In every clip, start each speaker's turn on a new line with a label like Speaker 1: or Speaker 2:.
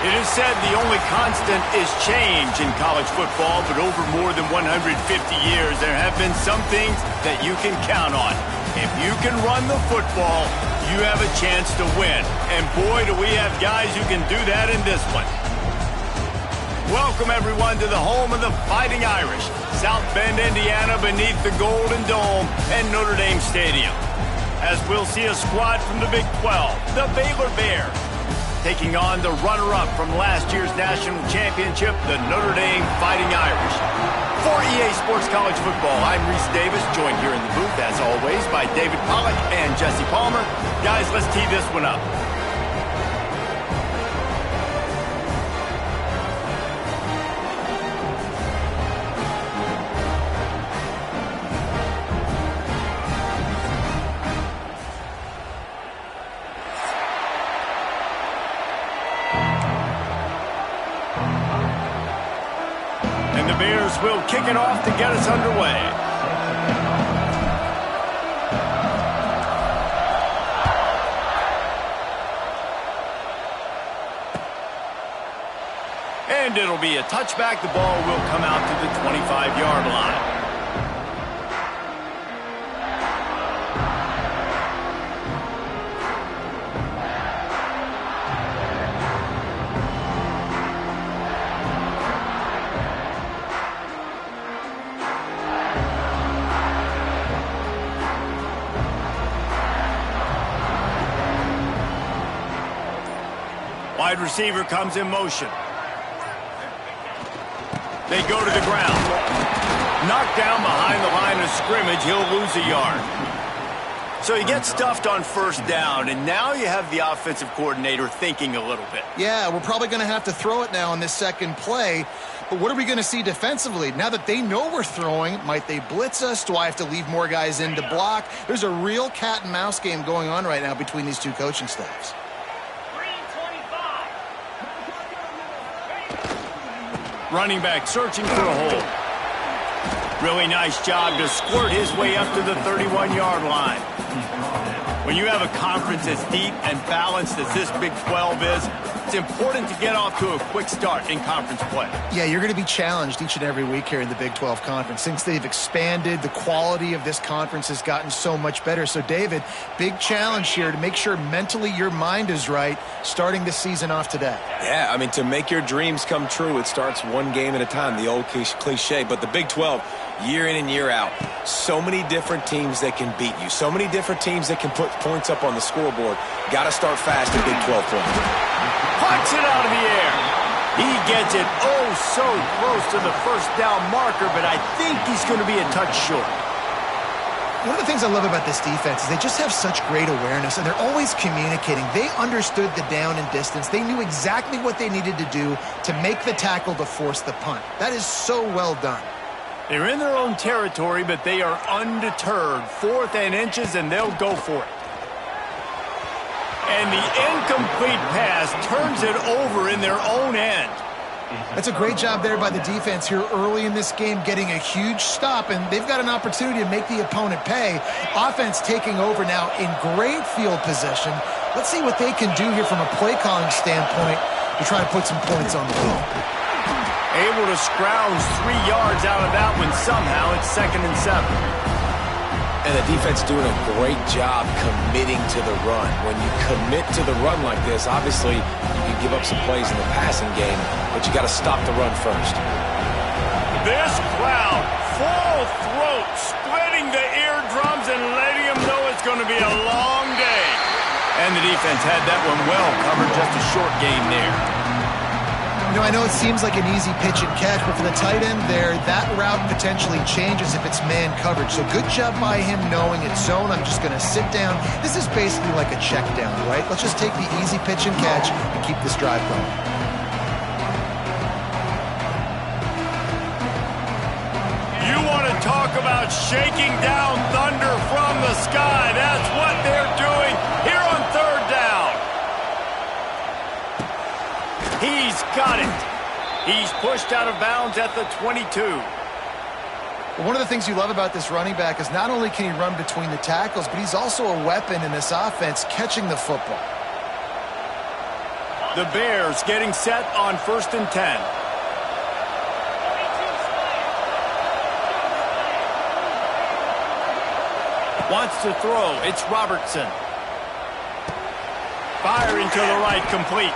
Speaker 1: It is said the only constant is change in college football, but over more than 150 years, there have been some things that you can count on. If you can run the football, you have a chance to win. And boy, do we have guys who can do that in this one. Welcome, everyone, to the home of the Fighting Irish, South Bend, Indiana, beneath the Golden Dome and Notre Dame Stadium. As we'll see a squad from the Big 12, the Baylor Bears, taking on the runner-up from last year's national championship, the Notre Dame Fighting Irish. For EA Sports College Football, I'm Reese Davis, joined here in the booth, as always, by David Pollack and Jesse Palmer. Guys, let's tee this one up. Will kick it off to get us underway. And it'll be a touchback. The ball will come out to the 25-yard line. Wide receiver comes in motion. They go to the ground. Knocked down behind the line of scrimmage. He'll lose a yard. So he gets stuffed on first down, and now you have the offensive coordinator thinking a little bit.
Speaker 2: Yeah, we're probably going to have to throw it now on this second play. But what are we going to see defensively? Now that they know we're throwing, might they blitz us? Do I have to leave more guys in to block? There's a real cat and mouse game going on right now between these two coaching staffs.
Speaker 1: Running back searching for a hole. Really nice job to squirt his way up to the 31-yard line. When you have a conference as deep and balanced as this Big 12 is, it's important to get off to a quick start in conference play.
Speaker 2: Yeah, you're going to be challenged each and every week here in the Big 12 Conference. Since they've expanded, the quality of this conference has gotten so much better. So, David, big challenge here to make sure mentally your mind is right starting this season off today.
Speaker 3: Yeah, I mean, to make your dreams come true, it starts one game at a time, the old cliche. But the Big 12, year in and year out, so many different teams that can beat you, so many different teams that can put points up on the scoreboard. Got to start fast in Big 12 play.
Speaker 1: Punts it out of the air. He gets it so close to the first down marker, but I think he's going to be a touch short.
Speaker 2: One of the things I love about this defense is they just have such great awareness, and they're always communicating. They understood the down and distance. They knew exactly what they needed to do to make the tackle to force the punt. That is so well done.
Speaker 1: They're in their own territory, but they are undeterred. 4th and inches, and they'll go for it. And the incomplete pass turns it over in their own end.
Speaker 2: That's a great job there by the defense here early in this game, getting a huge stop, and they've got an opportunity to make the opponent pay. Offense taking over now in great field position. Let's see what they can do here from a play-calling standpoint to try to put some points on the board.
Speaker 1: Able to scrounge 3 yards out of that one somehow. It's 2nd and 7.
Speaker 3: And the defense doing a great job committing to the run. When you commit to the run like this, obviously you can give up some plays in the passing game, but you got to stop the run first.
Speaker 1: This crowd, full throat, splitting the eardrums and letting them know it's going to be a long day. And the defense had that one well covered, just a short gain there.
Speaker 2: You know, I know it seems like an easy pitch and catch, but for the tight end there, that route potentially changes if it's man coverage. So good job by him knowing it's zone. I'm just going to sit down. This is basically like a check down, right? Let's just take the easy pitch and catch and keep this drive going.
Speaker 1: You want to talk about shaking down thunder from the sky. That's what they're doing here on 3rd down. He's got it. He's pushed out of bounds at the 22.
Speaker 2: Well, one of the things you love about this running back is not only can he run between the tackles, but he's also a weapon in this offense catching the football.
Speaker 1: The Bears getting set on 1st and 10. Wants to throw. It's Robertson. Firing to the right, complete.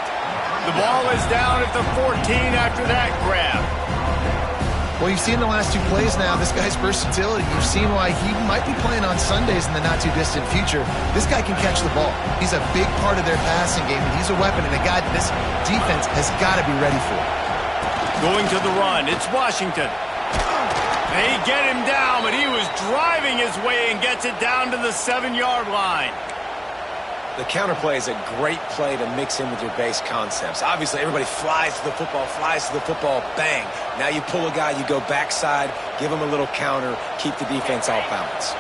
Speaker 1: The ball is down at the 14 after that grab.
Speaker 2: Well, you've seen the last 2 plays now, this guy's versatility. You've seen why he might be playing on Sundays in the not-too-distant future. This guy can catch the ball. He's a big part of their passing game, and he's a weapon and a guy that this defense has got to be ready for.
Speaker 1: Going to the run, it's Washington. They get him down, but he was driving his way and gets it down to the 7-yard line.
Speaker 3: The counter play is a great play to mix in with your base concepts. Obviously, everybody flies to the football, bang. Now you pull a guy, you go backside, give him a little counter, keep the defense off balance.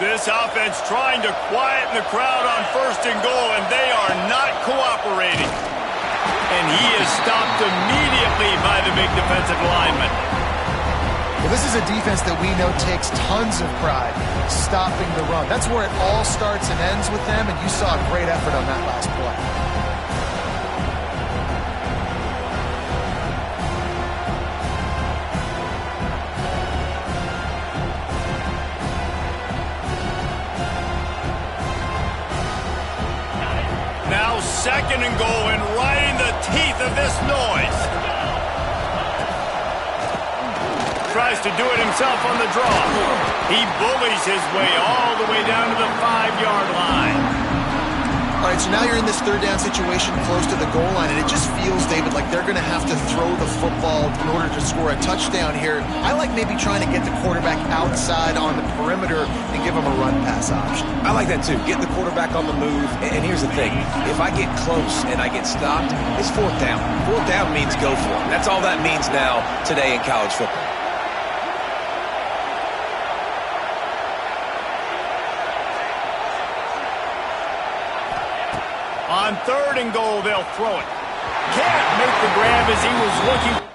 Speaker 1: This offense trying to quieten the crowd on 1st and goal, and they are not cooperating. And he is stopped immediately by the big defensive lineman.
Speaker 2: Well, this is a defense that we know takes tons of pride stopping the run. That's where it all starts and ends with them, and you saw a great effort on that last play.
Speaker 1: Now 2nd and goal, and right in the teeth of this noise. Tries to do it himself on the draw. He bullies his way all the way down to the 5-yard line.
Speaker 2: All right, so now you're in this 3rd down situation close to the goal line, and it just feels, David, like they're going to have to throw the football in order to score a touchdown here. I like maybe trying to get the quarterback outside on the perimeter and give him a run-pass option.
Speaker 3: I like that, too. Get the quarterback on the move. And here's the thing. If I get close and I get stopped, it's 4th down. 4th down means go for it. That's all that means now today in college football.
Speaker 1: On 3rd and goal, they'll throw it. Can't make the grab as he was looking.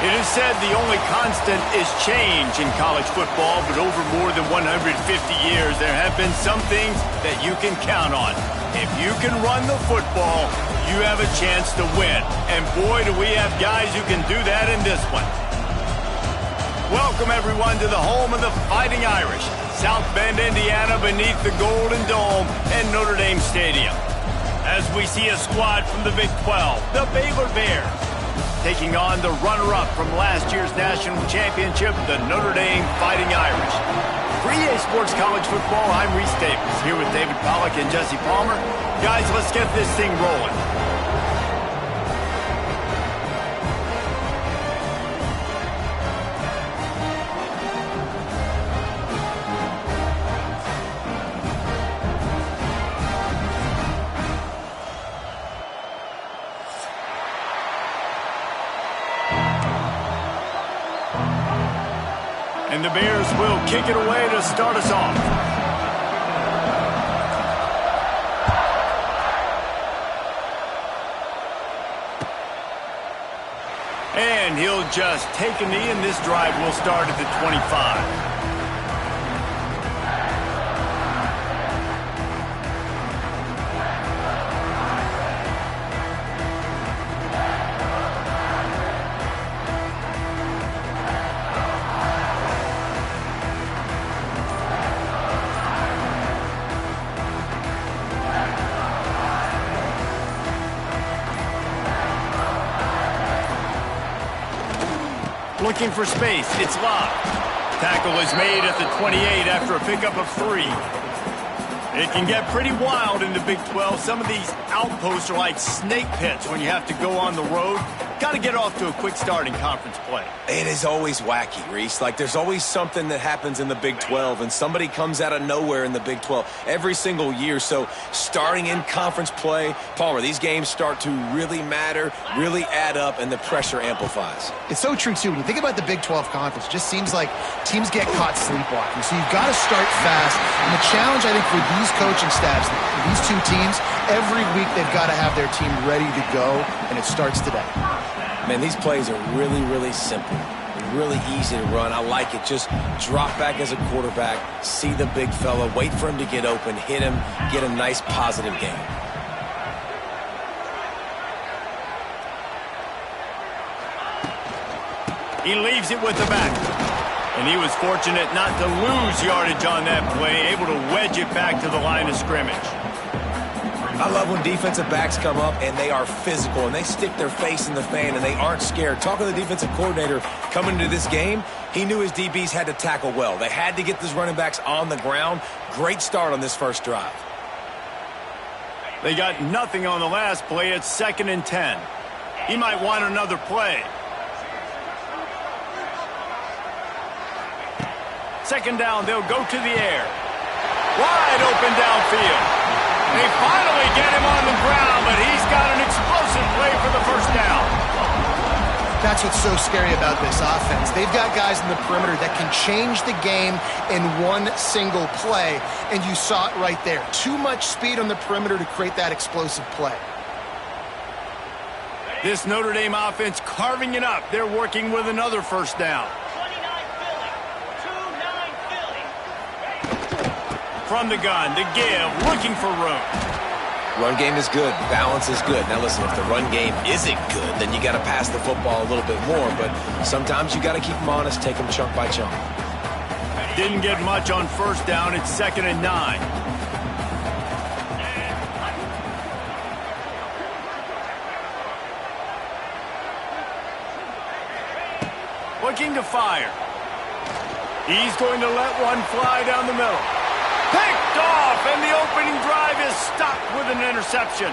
Speaker 1: It is said the only constant is change in college football, but over more than 150 years, there have been some things that you can count on. If you can run the football, you have a chance to win. And boy, do we have guys who can do that in this one. Welcome, everyone, to the home of the Fighting Irish, South Bend, Indiana, beneath the Golden Dome and Notre Dame Stadium. As we see a squad from the Big 12, the Baylor Bears. taking on the runner-up from last year's national championship, the Notre Dame Fighting Irish. For EA Sports College Football, I'm Reese Davis, here with David Pollack and Jesse Palmer. Guys, let's get this thing rolling. And the Bears will kick it away to start us off. And he'll just take a knee, and this drive will start at the 25. Looking for space. It's locked. Tackle is made at the 28 after a pickup of 3. It can get pretty wild in the Big 12. Some of these outposts are like snake pits when you have to go on the road. Got to get off to a quick start in conference play.
Speaker 3: It is always wacky, Reese. Like, there's always something that happens in the Big 12, and somebody comes out of nowhere in the Big 12 every single year. So starting in conference play, Palmer, these games start to really matter, really add up, and the pressure amplifies.
Speaker 2: It's so true, too. When you think about the Big 12 conference, it just seems like teams get caught sleepwalking. So you've got to start fast. And the challenge, I think, for these coaching staffs, these two teams, every week they've got to have their team ready to go, and it starts today.
Speaker 3: Man, these plays are really, really simple. Really easy to run. I like it. Just drop back as a quarterback, see the big fella, wait for him to get open, hit him, get a nice positive gain.
Speaker 1: He leaves it with the back. And he was fortunate not to lose yardage on that play, able to wedge it back to the line of scrimmage.
Speaker 3: I love when defensive backs come up and they are physical and they stick their face in the fan and they aren't scared. Talking to the defensive coordinator coming into this game, he knew his DBs had to tackle well. They had to get these running backs on the ground. Great start on this first drive.
Speaker 1: They got nothing on the last play. It's 2nd and 10. He might want another play. 2nd down, they'll go to the air. Wide open downfield. They finally get him on the ground, but he's got an explosive play for the first down.
Speaker 2: That's what's so scary about this offense. They've got guys in the perimeter that can change the game in one single play, and you saw it right there. Too much speed on the perimeter to create that explosive play.
Speaker 1: This Notre Dame offense carving it up. They're working with another first down. From the gun, the give, looking for room.
Speaker 3: Run game is good. Balance is good. Now listen, if the run game isn't good, then you got to pass the football a little bit more. But sometimes you got to keep them honest, take them chunk by chunk.
Speaker 1: Didn't get much on first down. It's 2nd and 9. Looking to fire. He's going to let one fly down the middle. Picked off, and the opening drive is stopped with an interception.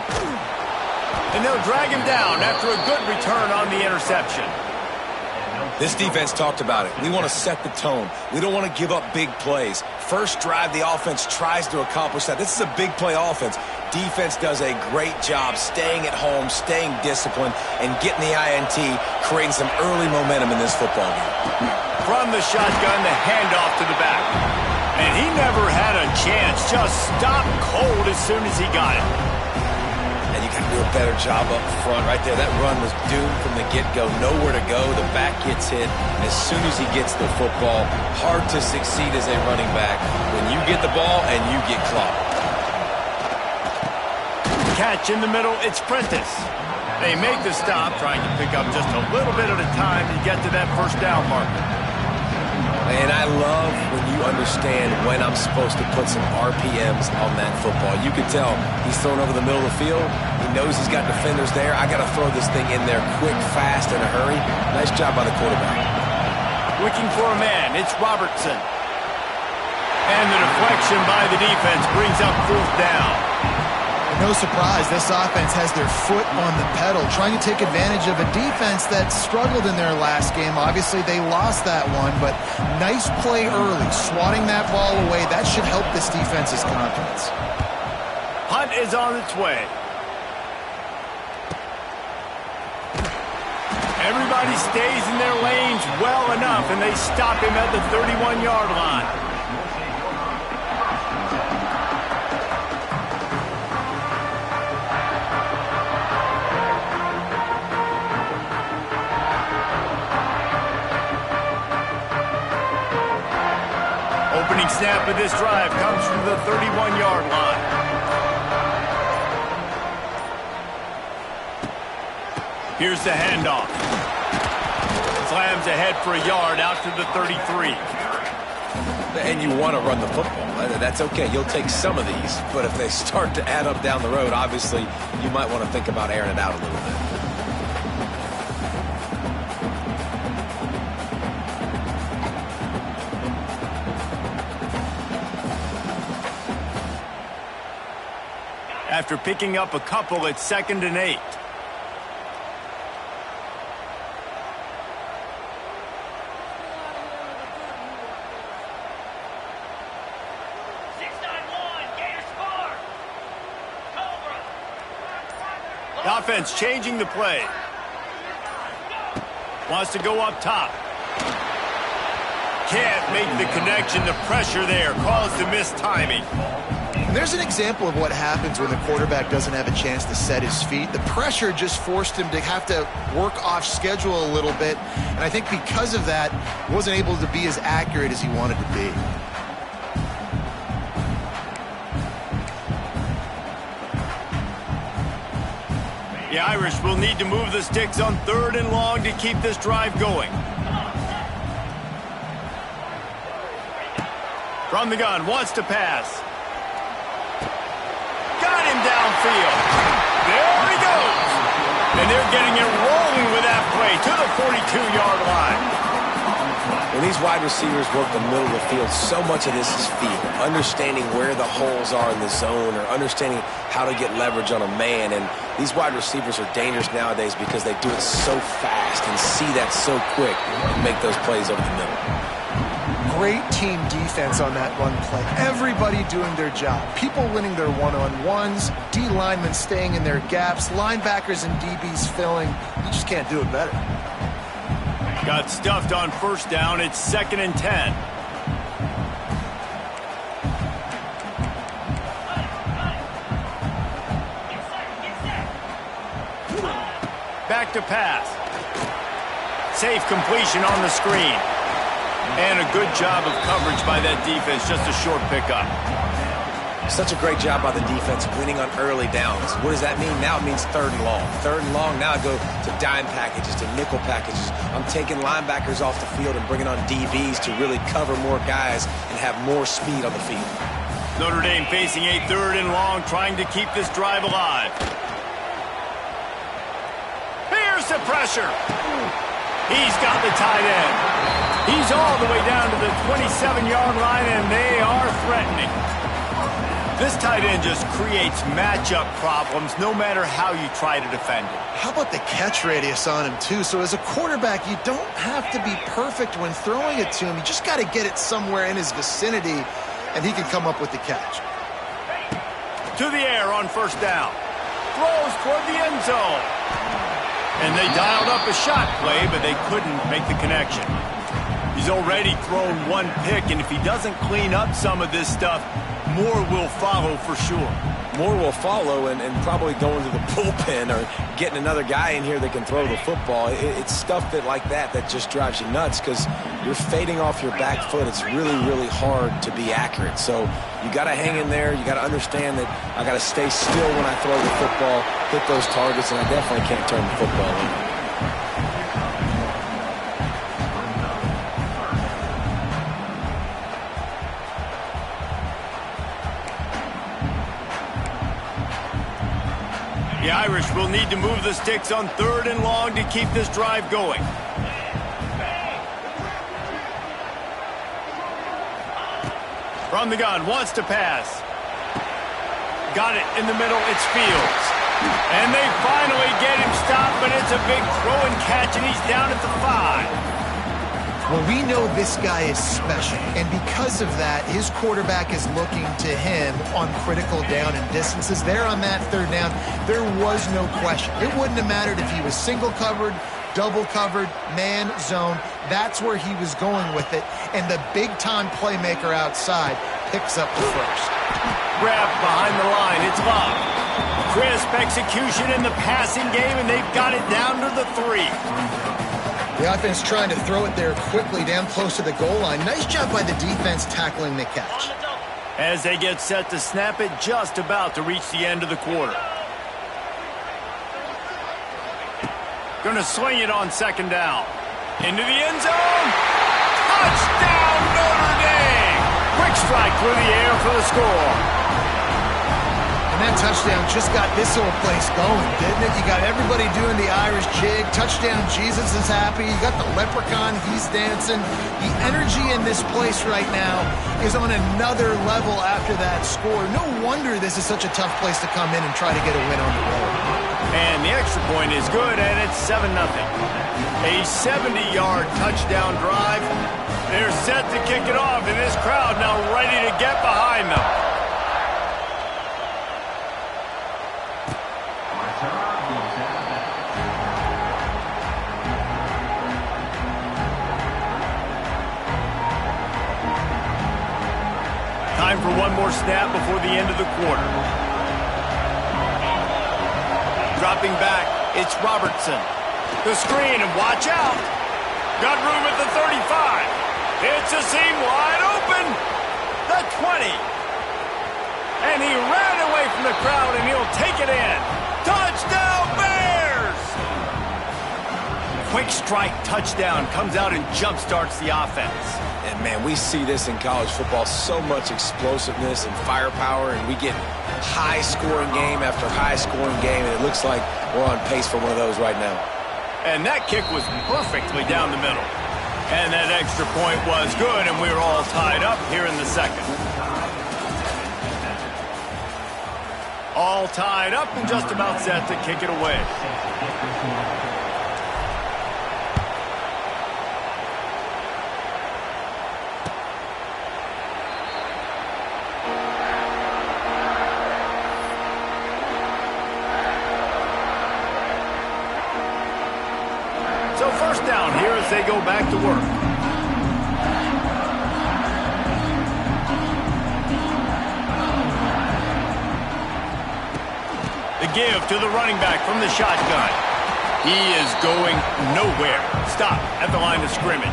Speaker 1: And they'll drag him down after a good return on the interception.
Speaker 3: This defense talked about it. We want to set the tone. We don't want to give up big plays. First drive, the offense tries to accomplish that. This is a big play offense. Defense does a great job staying at home, staying disciplined, and getting the INT, creating some early momentum in this football game.
Speaker 1: From the shotgun, the handoff to the back. And he never had a chance. Just stopped cold as soon as he got it.
Speaker 3: And you got to do a better job up front right there. That run was doomed from the get-go. Nowhere to go. The back gets hit as soon as he gets the football. Hard to succeed as a running back when you get the ball and you get clocked.
Speaker 1: Catch in the middle. It's Prentice. They make the stop, trying to pick up just a little bit at a time to get to that first down marker.
Speaker 3: And I love when you you understand when I'm supposed to put some RPMs on that football. You can tell he's thrown over the middle of the field. He knows he's got defenders there. I got to throw this thing in there quick, fast, in a hurry. Nice job by the quarterback.
Speaker 1: Looking for a man. It's Robertson. And the deflection by the defense brings up 4th down.
Speaker 2: No surprise, this offense has their foot on the pedal, trying to take advantage of a defense that struggled in their last game. Obviously, they lost that one, but nice play early, swatting that ball away. That should help this defense's confidence.
Speaker 1: Hunt is on its way. Everybody stays in their lanes well enough, and they stop him at the 31-yard line. Opening snap of this drive comes from the 31-yard line. Here's the handoff. Slams ahead for a yard out to the 33.
Speaker 3: And you want to run the football. That's okay. You'll take some of these. But if they start to add up down the road, obviously you might want to think about airing it out a little bit. After picking up a couple, it's 2nd and 8. The offense changing the play. Wants to go up top. Can't make the connection. The pressure there caused the missed timing.
Speaker 2: And there's an example of what happens when the quarterback doesn't have a chance to set his feet. The pressure just forced him to have to work off schedule a little bit. And I think because of that, he wasn't able to be as accurate as he wanted to be.
Speaker 1: The Irish will need to move the sticks on 3rd and long to keep this drive going. From the gun, wants to pass. Got him downfield. There he goes. And they're getting it rolling with that play to the 42-yard line.
Speaker 3: When these wide receivers work the middle of the field, so much of this is feel. Understanding where the holes are in the zone or understanding how to get leverage on a man. And these wide receivers are dangerous nowadays because they do it so fast and see that so quick and make those plays over the middle.
Speaker 2: Great team defense on that run play. Everybody doing their job. People winning their one-on-ones, D linemen staying in their gaps, linebackers and DBs filling. You just can't do it better.
Speaker 1: Got stuffed on 1st down. It's 2nd and 10. Back to pass. Safe completion on the screen. And a good job of coverage by that defense. Just a short pickup.
Speaker 3: Such a great job by the defense winning on early downs. What does that mean? Now it means 3rd and long. 3rd and long, now I go to dime packages, to nickel packages. I'm taking linebackers off the field and bringing on DBs to really cover more guys and have more speed on the field.
Speaker 1: Notre Dame facing a 3rd and long, trying to keep this drive alive. Here's the pressure. He's got the tight end. He's all the way down to the 27-yard line, and they are threatening. This tight end just creates matchup problems no matter how you try to defend it.
Speaker 2: How about the catch radius on him, too? So as a quarterback, you don't have to be perfect when throwing it to him. You just got to get it somewhere in his vicinity, and he can come up with the catch.
Speaker 1: To the air on 1st down. Throws toward the end zone. And they dialed up a shot play, but they couldn't make the connection. He's already thrown one pick, and if he doesn't clean up some of this stuff, more will follow for sure.
Speaker 3: More will follow and probably going to the bullpen or getting another guy in here that can throw the football. It's stuff like that just drives you nuts because you're fading off your back foot. It's really, really hard to be accurate. So you got to hang in there. You got to understand that I got to stay still when I throw the football, hit those targets, and I definitely can't turn the football over.
Speaker 1: The Irish will need to move the sticks on 3rd and long to keep this drive going. From the gun, wants to pass. Got it in the middle, it's Fields. And they finally get him stopped, but it's a big throw and catch, and he's down at the 5.
Speaker 2: Well, we know this guy is special, and because of that, his quarterback is looking to him on critical down and distances. There on that 3rd down, there was no question. It wouldn't have mattered if he was single covered, double covered, man, zone. That's where he was going with it, and the big-time playmaker outside picks up the first.
Speaker 1: Grab behind the line, it's Love. Crisp execution in the passing game, and they've got it down to the 3.
Speaker 2: The offense trying to throw it there quickly down close to the goal line. Nice job by the defense tackling the catch.
Speaker 1: As they get set to snap it, just about to reach the end of the quarter. Gonna swing it on 2nd down. Into the end zone. Touchdown, Notre Dame! Quick strike through the air for the score.
Speaker 2: And that touchdown just got this whole place going, didn't it? You got everybody doing the Irish jig. Touchdown, Jesus is happy. You got the leprechaun, he's dancing. The energy in this place right now is on another level after that score. No wonder this is such a tough place to come in and try to get a win on the road.
Speaker 1: And the extra point is good, and it's 7-0. A 70-yard touchdown drive. They're set to kick it off, and this crowd now ready to get behind them. Time for one more snap before the end of the quarter. Dropping back, it's Robertson. The screen, and watch out. Got room at the 35. It's a seam wide open. The 20. And he ran away from the crowd, and he'll take it in. Touchdown, Bears! Quick strike touchdown comes out and jump-starts the offense.
Speaker 3: And, man, we see this in college football, so much explosiveness and firepower, and we get high-scoring game after high-scoring game, and it looks like we're on pace for one of those right now.
Speaker 1: And that kick was perfectly down the middle. And that extra point was good, and we're all tied up here in the 2nd. All tied up and just about set to kick it away. So 1st down here as they go back to work. The give to the running back from the shotgun. He is going nowhere. Stop at the line of scrimmage.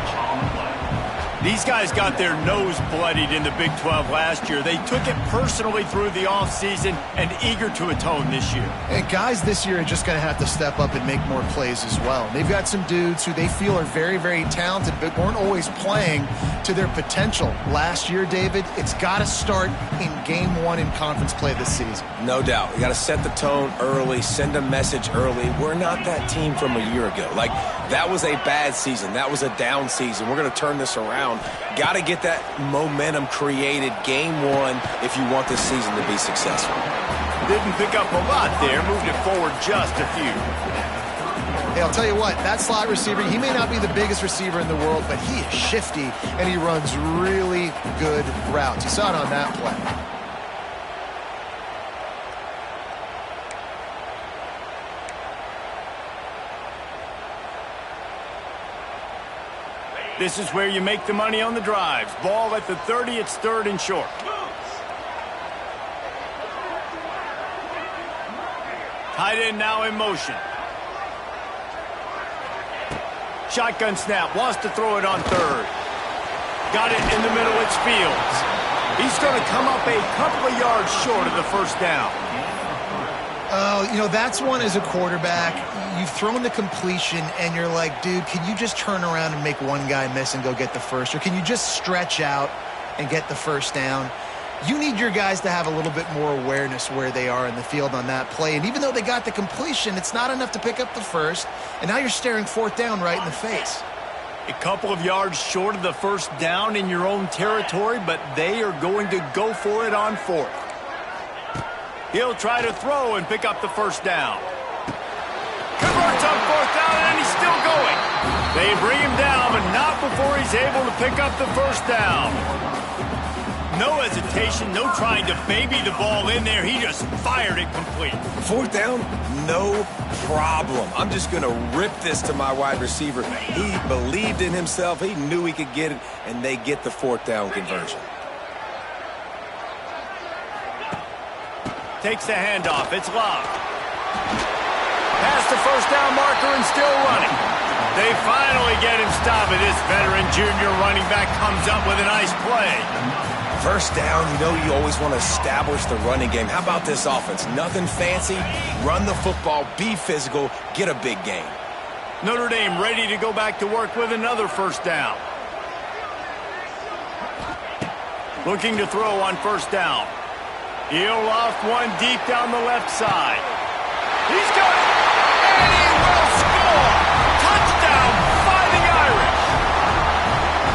Speaker 1: These guys got their nose bloodied in the Big 12 last year. They took it personally through the offseason and eager to atone this year.
Speaker 2: And guys this year are just going to have to step up and make more plays as well. They've got some dudes who they feel are very, very talented but weren't always playing to their potential. Last year, David, it's got to start in Game 1 in conference play this season.
Speaker 3: No doubt. You got to set the tone early, send a message early. We're not that team from a year ago. Like, that was a bad season. That was a down season. We're going to turn this around. Got to get that momentum created Game 1 if you want this season to be successful.
Speaker 1: Didn't pick up a lot there. Moved it forward just a few.
Speaker 2: Hey, I'll tell you what, that slot receiver, he may not be the biggest receiver in the world, but he is shifty, and he runs really good routes. You saw it on that play.
Speaker 1: This is where you make the money on the drives. Ball at the 30, it's 3rd and short. Tight end now in motion. Shotgun snap, wants to throw it on 3rd. Got it in the middle, it's Fields. He's going to come up a couple of yards short of the 1st down.
Speaker 2: Oh, you know, that's one as a quarterback. You've thrown the completion, and you're like, dude, can you just turn around and make one guy miss and go get the first? Or can you just stretch out and get the 1st down? You need your guys to have a little bit more awareness where they are in the field on that play. And even though they got the completion, it's not enough to pick up the first. And now you're staring fourth down right in the face.
Speaker 1: A couple of yards short of the first down in your own territory, but they are going to go for it on fourth. He'll try to throw and pick up the first down. Converts on fourth down, and he's still going. They bring him down, but not before he's able to pick up the first down. No hesitation, no trying to baby the ball in there. He just fired it complete.
Speaker 3: Fourth down, no problem. I'm just going to rip this to my wide receiver. He believed in himself. He knew he could get it, and they get the fourth down conversion.
Speaker 1: Takes the handoff. It's Love. Past the first down marker and still running. They finally get him stopped. This veteran junior running back comes up with a nice play.
Speaker 3: First down, you always want to establish the running game. How about this offense? Nothing fancy. Run the football, be physical, get a big gain.
Speaker 1: Notre Dame ready to go back to work with another first down. Looking to throw on first down. He'll loft one deep down the left side. He's got it, and he will score! Touchdown, Fighting Irish!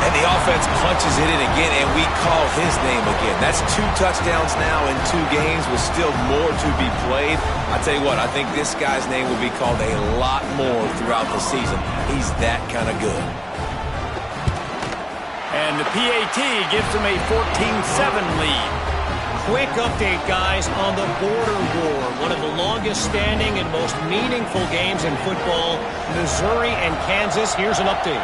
Speaker 3: And the offense punches it in again, and we call his name again. That's 2 touchdowns now in 2 games with still more to be played. I tell you what, I think this guy's name will be called a lot more throughout the season. He's that kind of good.
Speaker 1: And the PAT gives him a 14-7 lead.
Speaker 4: Quick update, guys, on the border war. One of the longest-standing and most meaningful games in football, Missouri and Kansas. Here's an update.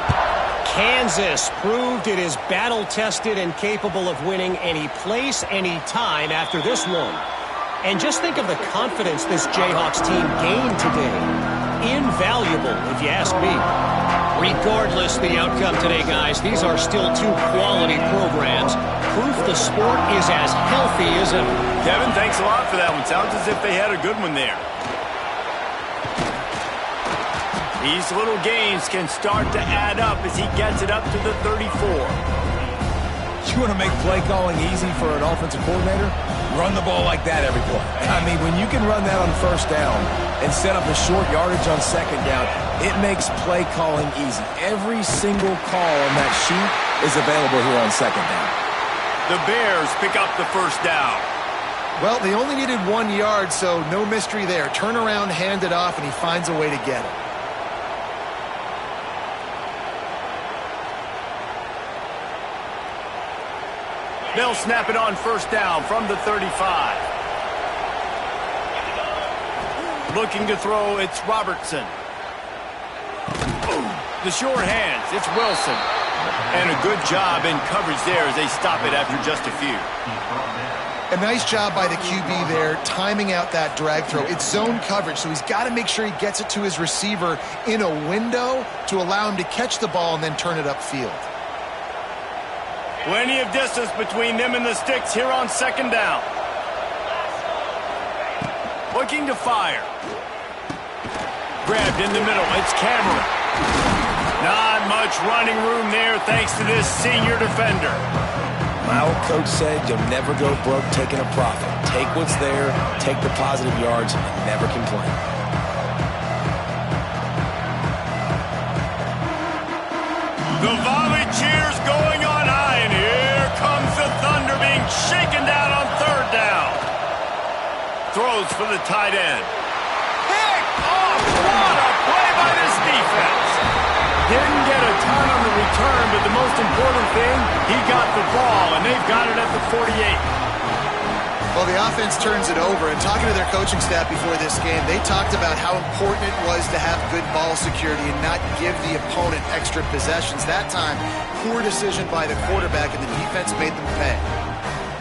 Speaker 4: Kansas proved it is battle-tested and capable of winning any place, any time after this one. And just think of the confidence this Jayhawks team gained today. Invaluable, if you ask me. Regardless the outcome today, guys, these are still 2 quality programs. Proof the sport is as healthy as ever.
Speaker 1: Kevin, thanks a lot for that one. Sounds as if they had a good one there. These little gains can start to add up as he gets it up to the 34.
Speaker 3: You want to make play calling easy for an offensive coordinator? Run the ball like that every play. I mean, when you can run that on first down and set up a short yardage on second down, it makes play calling easy. Every single call on that sheet is available here on second down.
Speaker 1: The Bears pick up the first down.
Speaker 2: Well, they only needed 1 yard, so no mystery there. Turn around, hand it off, and he finds a way to get it.
Speaker 1: They'll snap it on first down from the 35. Looking to throw, it's Robertson. The short hands, it's Wilson. And a good job in coverage there as they stop it after just a few.
Speaker 2: A nice job by the QB there, timing out that drag throw. It's zone coverage, so he's got to make sure he gets it to his receiver in a window to allow him to catch the ball and then turn it upfield.
Speaker 1: Plenty of distance between them and the sticks here on second down. Looking to fire. Grabbed in the middle. It's Cameron. Not much running room there thanks to this senior defender.
Speaker 3: My old coach said you'll never go broke taking a profit. Take what's there, take the positive yards, and never complain.
Speaker 1: The volley cheers going on high, and here comes the Thunder being shaken down on third down. Throws for the tight end. Picked off! What a play by this defense! Didn't get a ton on the return, but the most important thing, he got the ball, and they've got it at the 48.
Speaker 2: Well, the offense turns it over, and talking to their coaching staff before this game, they talked about how important it was to have good ball security and not give the opponent extra possessions. That time, poor decision by the quarterback, and the defense made them pay.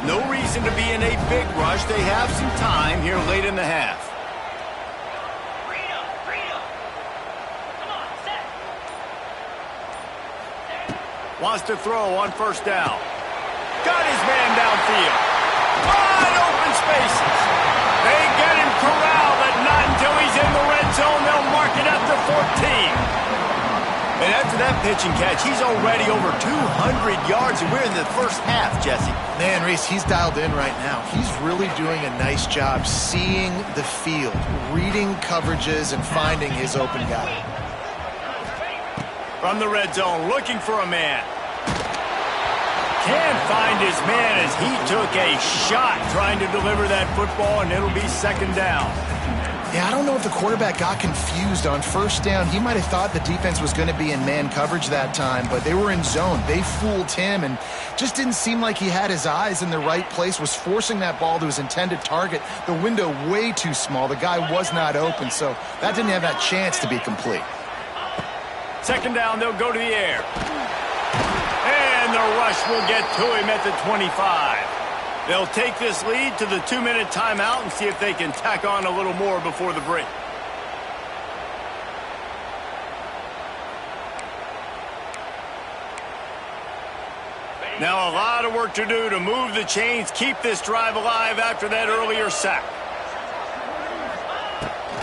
Speaker 1: No reason to be in a big rush. They have some time here late in the half. Wants to throw on first down. Got his man downfield. Wide open spaces. They get him corralled, but not until he's in the red zone. They'll mark it up to 14. And after that pitch and catch. He's already over 200 yards, and we're in the first half, Jesse.
Speaker 2: Man, Reese, he's dialed in right now. He's really doing a nice job seeing the field, reading coverages, and finding his open guy.
Speaker 1: From the red zone, looking for a man. Can't find his man as he took a shot trying to deliver that football, and it'll be second down.
Speaker 2: Yeah, I don't know if the quarterback got confused on first down. He might have thought the defense was going to be in man coverage that time, but they were in zone. They fooled him and just didn't seem like he had his eyes in the right place, was forcing that ball to his intended target. The window way too small. The guy was not open, so that didn't have that chance to be complete.
Speaker 1: Second down, they'll go to the air. And the rush will get to him at the 25. They'll take this lead to the 2-minute timeout and see if they can tack on a little more before the break. Now a lot of work to do to move the chains, keep this drive alive after that earlier sack.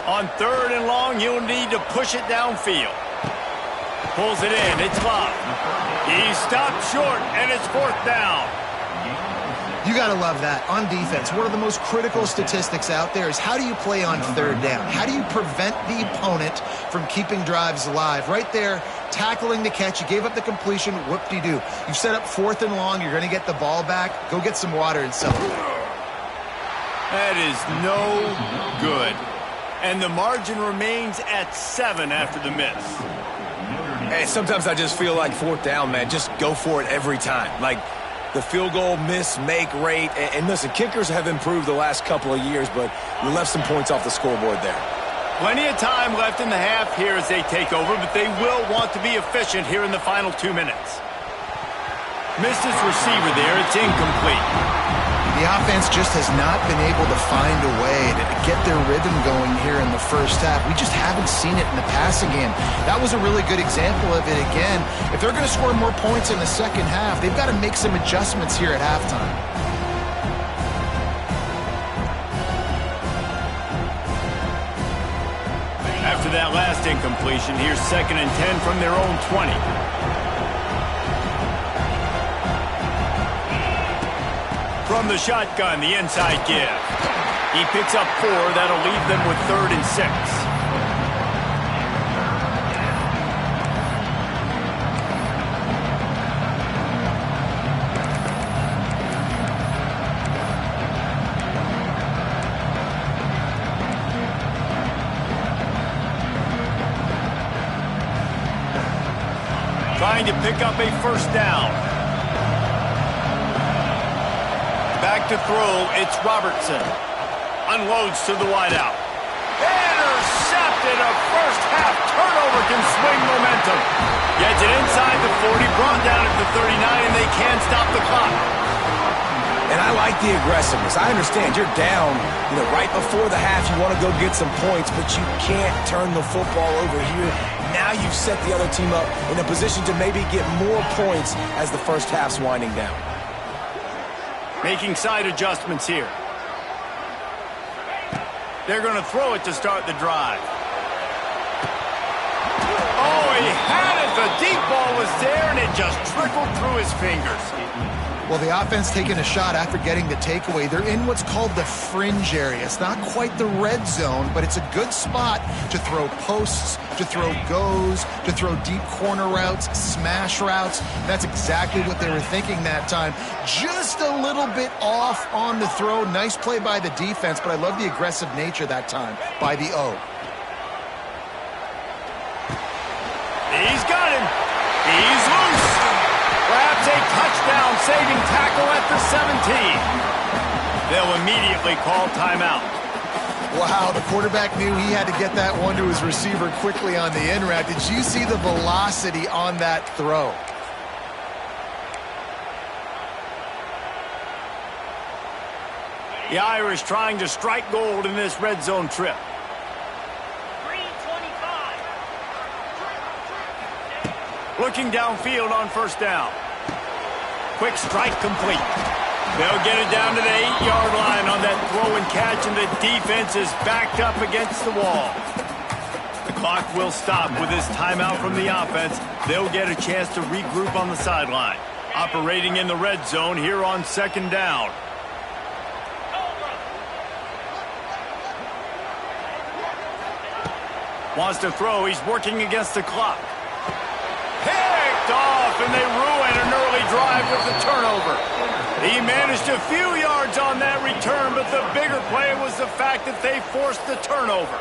Speaker 1: On 3rd and long, he'll need to push it downfield. Pulls it in, it's Love. He stopped short, and it's 4th down.
Speaker 2: You got to love that. On defense, one of the most critical statistics out there is how do you play on 3rd down? How do you prevent the opponent from keeping drives alive? Right there, tackling the catch. You gave up the completion. Whoop-de-doo. You've set up 4th and long. You're going to get the ball back. Go get some water and celebrate.
Speaker 1: That is no good. And the margin remains at 7 after the miss.
Speaker 3: Hey, sometimes I just feel like 4th down, man. Just go for it every time. Like the field goal miss-make rate. And listen, kickers have improved the last couple of years, but we left some points off the scoreboard there.
Speaker 1: Plenty of time left in the half here as they take over, but they will want to be efficient here in the final 2 minutes. Missed his receiver there. It's incomplete.
Speaker 2: The offense just has not been able to find a way to get their rhythm going here in the first half. We just haven't seen it in the passing game. That was a really good example of it again. If they're going to score more points in the second half, they've got to make some adjustments here at halftime.
Speaker 1: After that last incompletion, here's 2nd and 10 from their own 20. From the shotgun, the inside give. He picks up 4. That'll leave them with 3rd and 6. Trying to pick up a 1st down. Back to throw, it's Robertson. Unloads to the wideout. Intercepted. A first-half turnover can swing momentum. Gets it inside the 40, brought down at the 39, and they can't stop the clock.
Speaker 3: And I like the aggressiveness. I understand you're down, right before the half. You want to go get some points, but you can't turn the football over here. Now you've set the other team up in a position to maybe get more points as the first half's winding down.
Speaker 1: Making side adjustments here. They're going to throw it to start the drive. Oh, he had it. The deep ball was there, and it just trickled through his fingers.
Speaker 2: Well, the offense taking a shot after getting the takeaway. They're in what's called the fringe area. It's not quite the red zone, but it's a good spot to throw posts, to throw goes, to throw deep corner routes, smash routes. That's exactly what they were thinking that time. Just a little bit off on the throw. Nice play by the defense, but I love the aggressive nature that time by the O.
Speaker 1: He's got him. He's loose. Perhaps a touchdown-saving tackle at the 17. They'll immediately call timeout.
Speaker 2: Wow, the quarterback knew he had to get that one to his receiver quickly on the in route. Did you see the velocity on that throw?
Speaker 1: The Irish trying to strike gold in this red zone trip. Looking downfield on 1st down. Quick strike complete. They'll get it down to the 8-yard line on that throw and catch, and the defense is backed up against the wall. The Clock will stop with this timeout from the offense. They'll get a chance to regroup on the sideline. Operating in the red zone here on 2nd down. Wants to throw. He's working against the clock. Picked off, and they ruin an early drive with the turnover. He managed a few yards on that return, but the bigger play was the fact that they forced the turnover.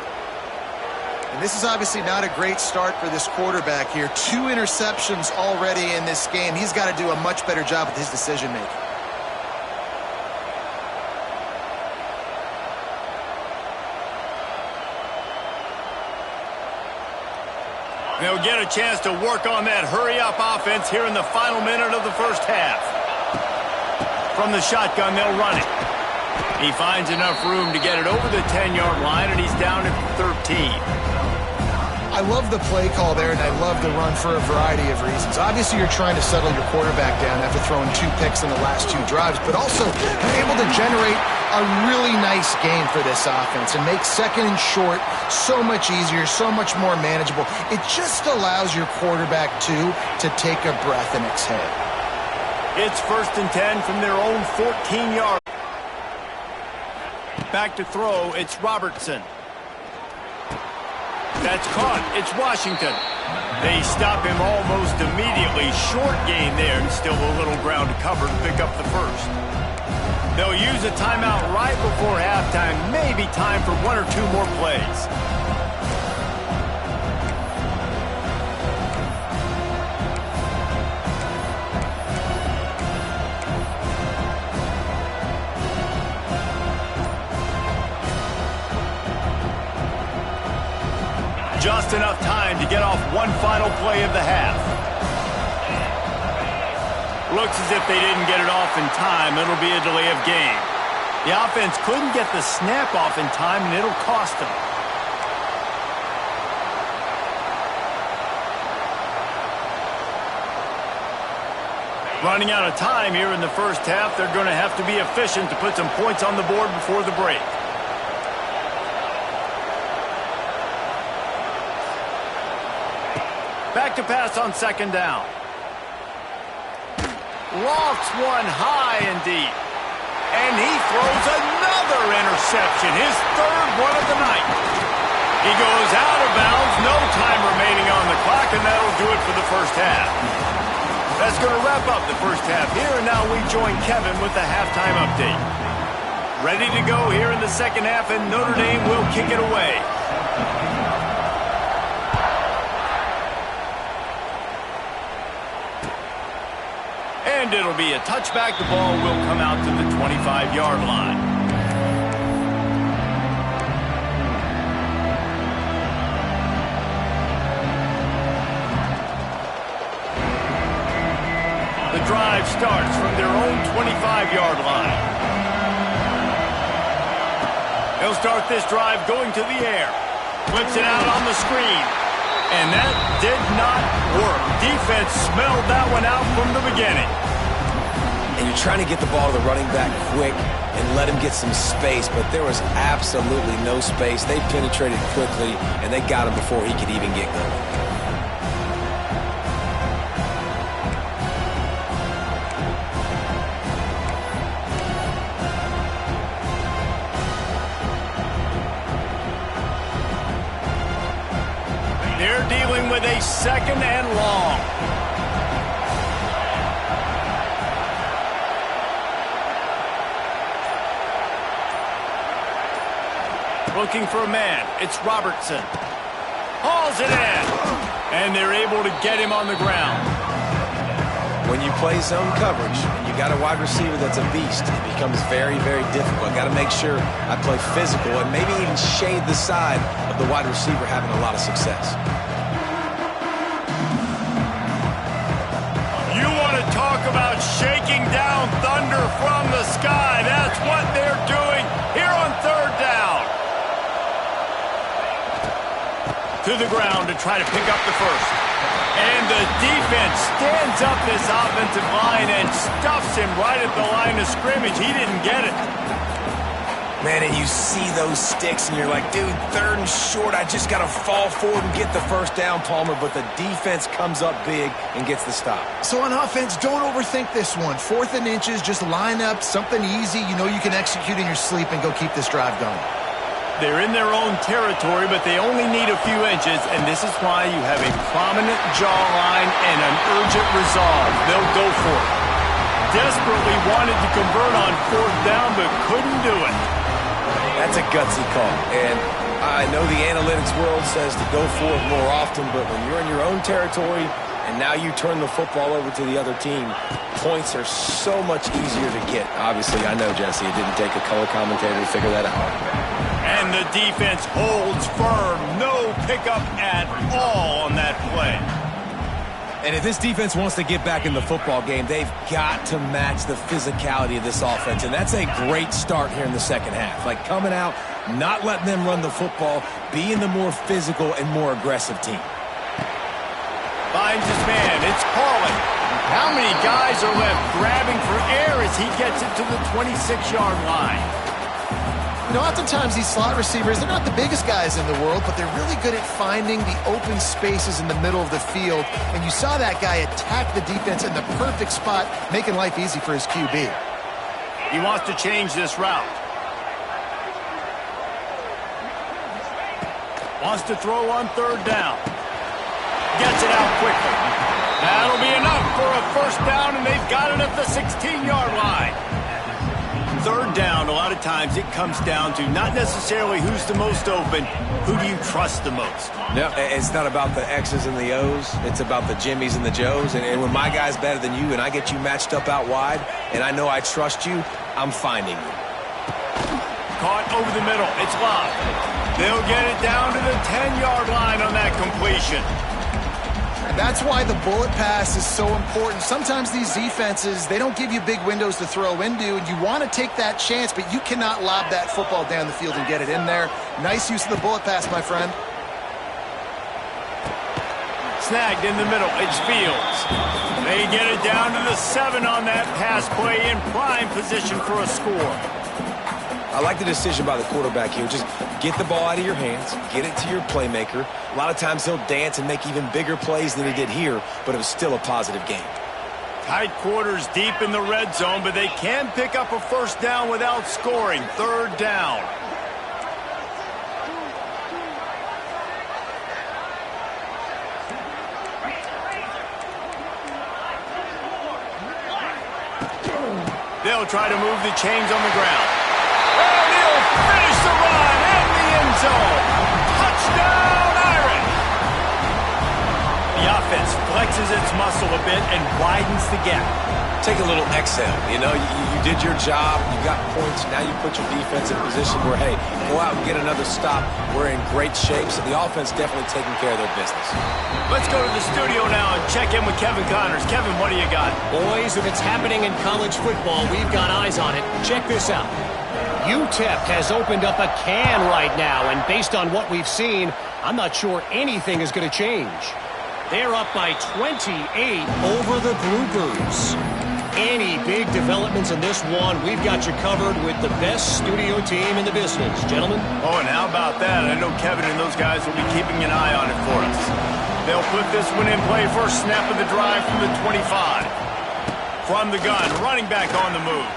Speaker 2: And this is obviously not a great start for this quarterback here. 2 interceptions already in this game. He's got to do a much better job with his decision-making.
Speaker 1: They'll get a chance to work on that hurry-up offense here in the final minute of the first half. From the shotgun, they'll run it. He finds enough room to get it over the 10-yard line, and he's down at 13.
Speaker 2: I love the play call there, and I love the run for a variety of reasons. Obviously, you're trying to settle your quarterback down after throwing 2 picks in the last 2 drives, but also you're able to generate a really nice game for this offense and make 2nd and short so much easier, so much more manageable. It just allows your quarterback, too, to take a breath and exhale.
Speaker 1: It's 1st and 10 from their own 14-yard. Back to throw, it's Robertson. That's caught. It's Washington. They stop him almost immediately. Short gain there, and still a little ground to cover to pick up the first. They'll use a timeout right before halftime. Maybe time for 1 or 2 more plays. Just enough time to get off one final play of the half. Looks as if they didn't get it off in time. It'll be a delay of game. The offense couldn't get the snap off in time, and it'll cost them. Running out of time here in the first half. They're going to have to be efficient to put some points on the board before the break. Back to pass on 2nd down. Lofts one high and deep. And he throws another interception, his 3rd one of the night. He goes out of bounds, no time remaining on the clock, and that'll do it for the first half. That's going to wrap up the first half here, and now we join Kevin with the halftime update. Ready to go here in the second half, and Notre Dame will kick it away. And it'll be a touchback. The ball will come out to the 25-yard line. The drive starts from their own 25-yard line. They'll start this drive going to the air. Flips it out on the screen. And that did not work. Defense smelled that one out from the beginning.
Speaker 3: And you're trying to get the ball to the running back quick and let him get some space, but there was absolutely no space. They penetrated quickly, and they got him before he could even get going.
Speaker 1: They're dealing with a 2nd and long. Looking for a man. It's Robertson. Hauls it in. And they're able to get him on the ground.
Speaker 3: When you play zone coverage and you got a wide receiver that's a beast, it becomes very, very difficult. I got to make sure I play physical and maybe even shade the side of the wide receiver having a lot of success.
Speaker 1: You want to talk about shaking down thunder from the sky. That's what they're doing here on 3rd down. To the ground to try to pick up the first. And the defense stands up this offensive line and stuffs him right at the line of scrimmage. He didn't get it.
Speaker 3: Man, and you see those sticks, and you're like, dude, 3rd and short, I just got to fall forward and get the first down, Palmer, but the defense comes up big and gets the stop.
Speaker 2: So on offense, don't overthink this one. 4th and inches, just line up something easy you know you can execute in your sleep and go keep this drive going.
Speaker 1: They're in their own territory, but they only need a few inches, and this is why you have a prominent jawline and an urgent resolve. They'll go for it. Desperately wanted to convert on 4th down, but couldn't do it.
Speaker 3: That's a gutsy call, and I know the analytics world says to go for it more often, but when you're in your own territory and now you turn the football over to the other team, points are so much easier to get. Obviously, I know, Jesse, it didn't take a color commentator to figure that out.
Speaker 1: And the defense holds firm. No pickup at all on that play.
Speaker 3: And if this defense wants to get back in the football game, they've got to match the physicality of this offense. And that's a great start here in the second half. Like coming out, not letting them run the football, being the more physical and more aggressive team.
Speaker 1: Finds his man. It's Carlin. How many guys are left grabbing for air as he gets it to the 26-yard line?
Speaker 2: You know, oftentimes these slot receivers, they're not the biggest guys in the world, but they're really good at finding the open spaces in the middle of the field. And you saw that guy attack the defense in the perfect spot, making life easy for his QB.
Speaker 1: He wants to change this route. Wants to throw on 3rd down. Gets it out quickly. That'll be enough for a first down, and they've got it at the 16-yard line. 3rd down, a lot of times it comes down to not necessarily who's the most open, who do you trust the most?
Speaker 3: No, it's not about the X's and the O's. It's about the Jimmys and the Joes. And when my guy's better than you and I get you matched up out wide and I know I trust you, I'm finding you.
Speaker 1: Caught over the middle. It's locked. They'll get it down to the 10-yard line on that completion.
Speaker 2: And that's why the bullet pass is so important. Sometimes these defenses, they don't give you big windows to throw into, and you want to take that chance, but you cannot lob that football down the field and get it in there. Nice use of the bullet pass, my friend.
Speaker 1: Snagged in the middle. It's Fields. They get it down to the 7 on that pass play in prime position for a score.
Speaker 3: I like the decision by the quarterback here. Just get the ball out of your hands, get it to your playmaker. A lot of times he'll dance and make even bigger plays than he did here, but it was still a positive game.
Speaker 1: Tight quarters deep in the red zone, but they can pick up a first down without scoring. 3rd down. They'll try to move the chains on the ground. And he'll finish the run in the end zone. Touchdown, Irish! The offense flexes its muscle a bit and widens the gap.
Speaker 3: Take a little exhale. You know, you did your job. You got points. Now you put your defense in a position where, hey, go out and get another stop. We're in great shape, so the offense definitely taking care of their business.
Speaker 1: Let's go to the studio now and check in with Kevin Connors. Kevin, what do you got?
Speaker 4: Boys, if it's happening in college football, we've got eyes on it. Check this out. UTEP has opened up a can right now, and based on what we've seen, I'm not sure anything is going to change. They're up by 28 over the Groupers. Any big developments in this one, we've got you covered with the best studio team in the business. Gentlemen?
Speaker 1: Oh, and how about that? I know Kevin and those guys will be keeping an eye on it for us. They'll put this one in play first snap of the drive from the 25. From the gun, running back on the move.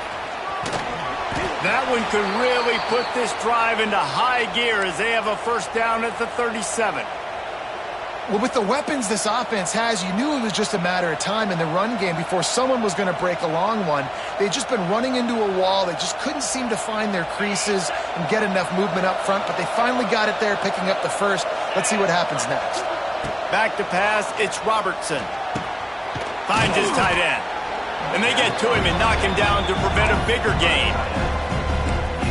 Speaker 1: That one could really put this drive into high gear as they have a first down at the 37.
Speaker 2: Well, with the weapons this offense has, you knew it was just a matter of time in the run game before someone was going to break a long one. They'd just been running into a wall. They just couldn't seem to find their creases and get enough movement up front, but they finally got it there, picking up the first. Let's see what happens next.
Speaker 1: Back to pass, it's Robertson. Finds his tight end. And they get to him and knock him down to prevent a bigger gain.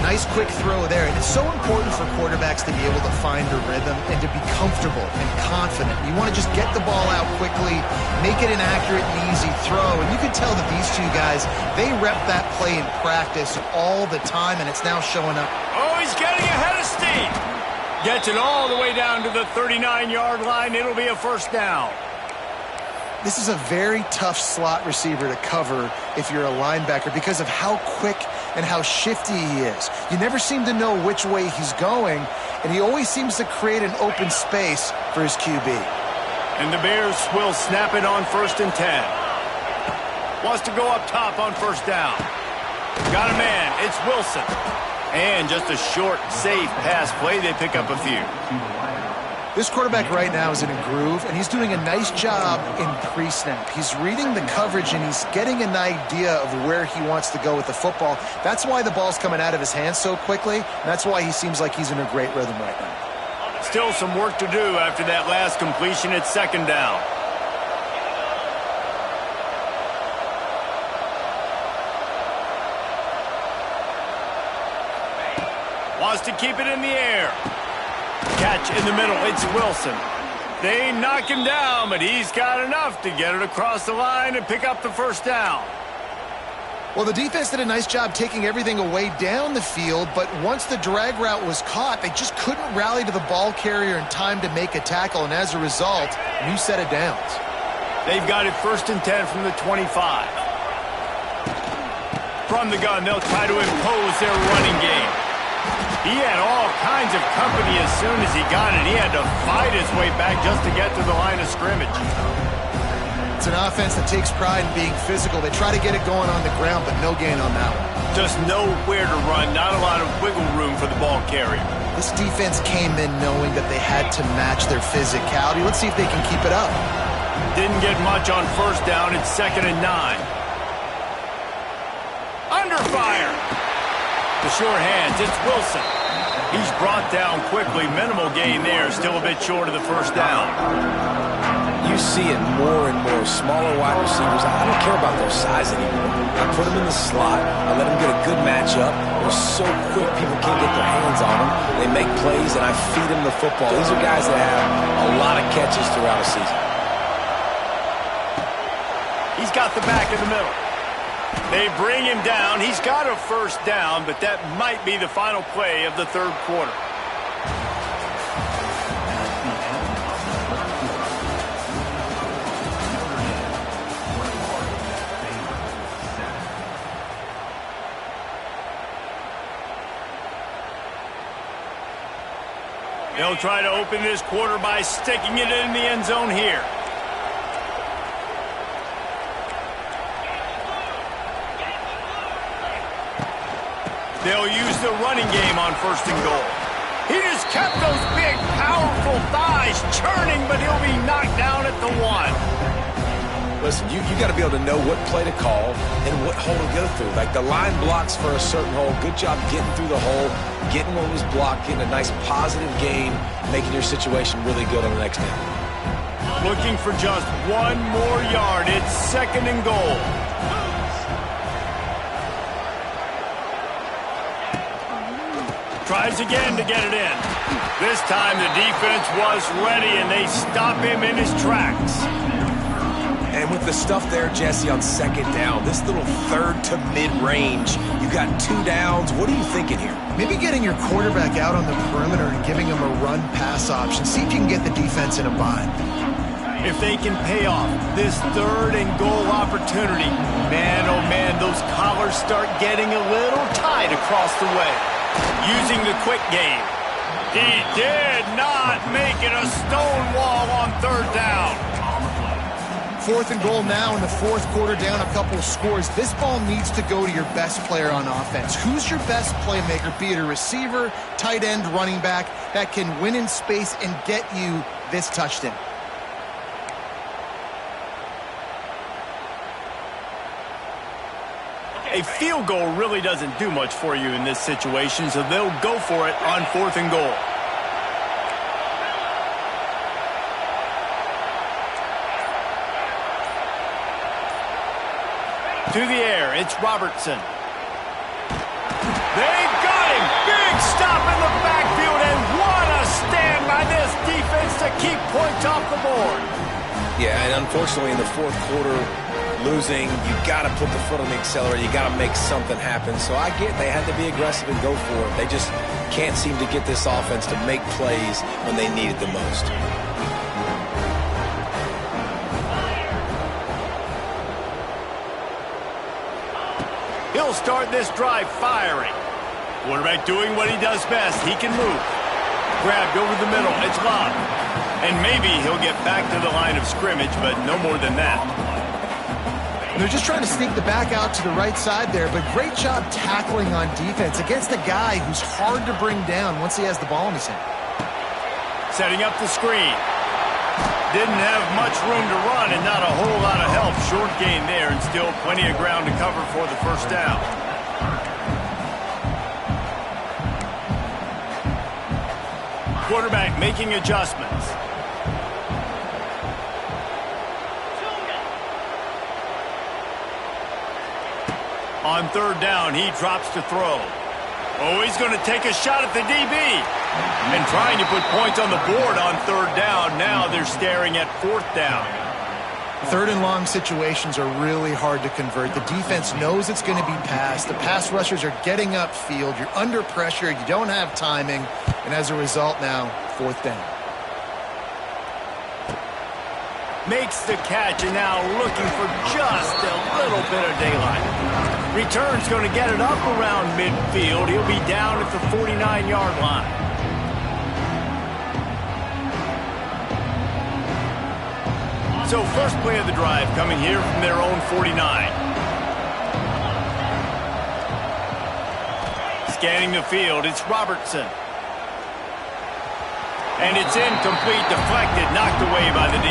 Speaker 2: Nice quick throw there, and it's so important for quarterbacks to be able to find a rhythm and to be comfortable and confident. You want to just get the ball out quickly, make it an accurate and easy throw, and you can tell that these two guys, they rep that play in practice all the time, and it's now showing up.
Speaker 1: Oh, he's getting ahead of steam. Gets it all the way down to the 39-yard line. It'll be a first down.
Speaker 2: This is a very tough slot receiver to cover if you're a linebacker because of how quick and how shifty he is. You never seem to know which way he's going, and he always seems to create an open space for his QB.
Speaker 1: And the Bears will snap it on 1st and 10. Wants to go up top on 1st down. Got a man. It's Wilson. And just a short, safe pass play. They pick up a few.
Speaker 2: This quarterback right now is in a groove, and he's doing a nice job in pre-snap. He's reading the coverage, and he's getting an idea of where he wants to go with the football. That's why the ball's coming out of his hands so quickly, and that's why he seems like he's in a great rhythm right now.
Speaker 1: Still some work to do after that last completion at 2nd down. Wants to keep it in the air. Catch in the middle. It's Wilson. They knock him down, but he's got enough to get it across the line and pick up the 1st down.
Speaker 2: Well, the defense did a nice job taking everything away down the field, but once the drag route was caught, they just couldn't rally to the ball carrier in time to make a tackle, and as a result, new set of downs.
Speaker 1: They've got it 1st and 10 from the 25. From the gun, they'll try to impose their running game. He had all kinds of company as soon as he got it. He had to fight his way back just to get to the line of scrimmage.
Speaker 2: It's an offense that takes pride in being physical. They try to get it going on the ground, but no gain on that one.
Speaker 1: Just nowhere to run, not a lot of wiggle room for the ball carrier.
Speaker 2: This defense came in knowing that they had to match their physicality. Let's see if they can keep it up.
Speaker 1: Didn't get much on 1st down. It's 2nd and 9. Under fire. The short hands, it's Wilson. He's brought down quickly. Minimal gain there, still a bit short of the 1st down.
Speaker 3: You see it more and more. Smaller wide receivers, I don't care about their size anymore. I put them in the slot. I let them get a good matchup. They're so quick, people can't get their hands on them. They make plays, and I feed them the football. These are guys that have a lot of catches throughout a season.
Speaker 1: He's got the back in the middle. They bring him down. He's got a 1st down, but that might be the final play of the 3rd quarter. They'll try to open this quarter by sticking it in the end zone here. They'll use the running game on 1st and goal. He just kept those big, powerful thighs churning, but he'll be knocked down at the 1.
Speaker 3: Listen, you got to be able to know what play to call and what hole to go through. Like the line blocks for a certain hole. Good job getting through the hole, getting what was blocked, getting a nice positive gain, making your situation really good on the next down.
Speaker 1: Looking for just 1 more yard. It's 2nd and goal. Tries again to get it in. This time the defense was ready, and they stop him in his tracks.
Speaker 3: And with the stuff there, Jesse, on 2nd down, this little 3rd to mid-range, you got 2 downs. What are you thinking here?
Speaker 2: Maybe getting your quarterback out on the perimeter and giving him a run-pass option. See if you can get the defense in a bind.
Speaker 1: If they can pay off this 3rd and goal opportunity, man, oh man, those collars start getting a little tight across the way. Using the quick game. He did not make it a stone wall on 3rd down.
Speaker 2: 4th and goal now in the 4th quarter, down a couple of scores. This ball needs to go to your best player on offense. Who's your best playmaker, be it a receiver, tight end, running back, that can win in space and get you this touchdown?
Speaker 1: A field goal really doesn't do much for you in this situation, so they'll go for it on 4th and goal. To the air, it's Robertson. They got him! Big stop in the backfield, and what a stand by this defense to keep points off the board.
Speaker 3: Yeah, and unfortunately in the 4th quarter, losing, you got to put the foot on the accelerator. You got to make something happen. So I get they had to be aggressive and go for it. They just can't seem to get this offense to make plays when they need it the most.
Speaker 1: He'll they'll start this drive firing. Quarterback doing what he does best. He can move. Grabbed over the middle. It's locked. And maybe he'll get back to the line of scrimmage, but no more than that.
Speaker 2: They're just trying to sneak the back out to the right side there, but great job tackling on defense against a guy who's hard to bring down once he has the ball in his hand.
Speaker 1: Setting up the screen. Didn't have much room to run and not a whole lot of help. Short gain there and still plenty of ground to cover for the first down. Quarterback making adjustments. On third down, he drops to throw. Oh, he's going to take a shot at the DB. And trying to put points on the board on third down. Now they're staring at fourth down.
Speaker 2: Third and long situations are really hard to convert. The defense knows it's going to be passed. The pass rushers are getting upfield. You're under pressure. You don't have timing. And as a result now, fourth down.
Speaker 1: Makes the catch and now looking for just a little bit of daylight. Return's going to get it up around midfield. He'll be down at the 49-yard line. So first play of the drive coming here from their own 49. Scanning the field, it's Robertson. And it's incomplete, deflected, knocked away by the D.